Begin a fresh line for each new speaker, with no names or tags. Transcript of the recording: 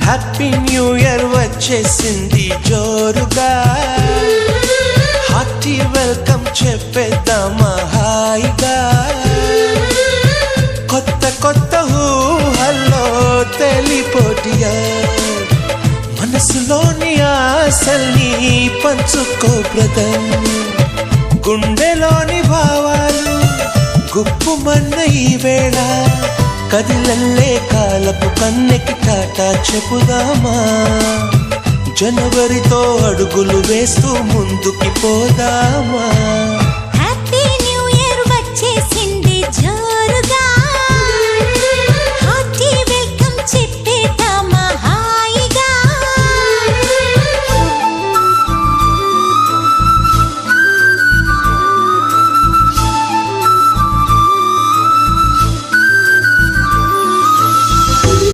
Happy new year వచ్చేసింది జోరుగా, hearty welcome చెప్పేద్దామా హాయిగా. కొత్త కొత్త ఊహల్లో తెలిపోటియా, మనసులోని ఆశల్ని పంచుకో బ్రదర్. గుండెలోని భావాలు గుప్పుమన్న ఈ వేళ, కదిలల్లే కాలపు కన్నెకి టాటా చెప్పుదామా. జనవరితో అడుగులు వేస్తూ ముందుకి పోదామా.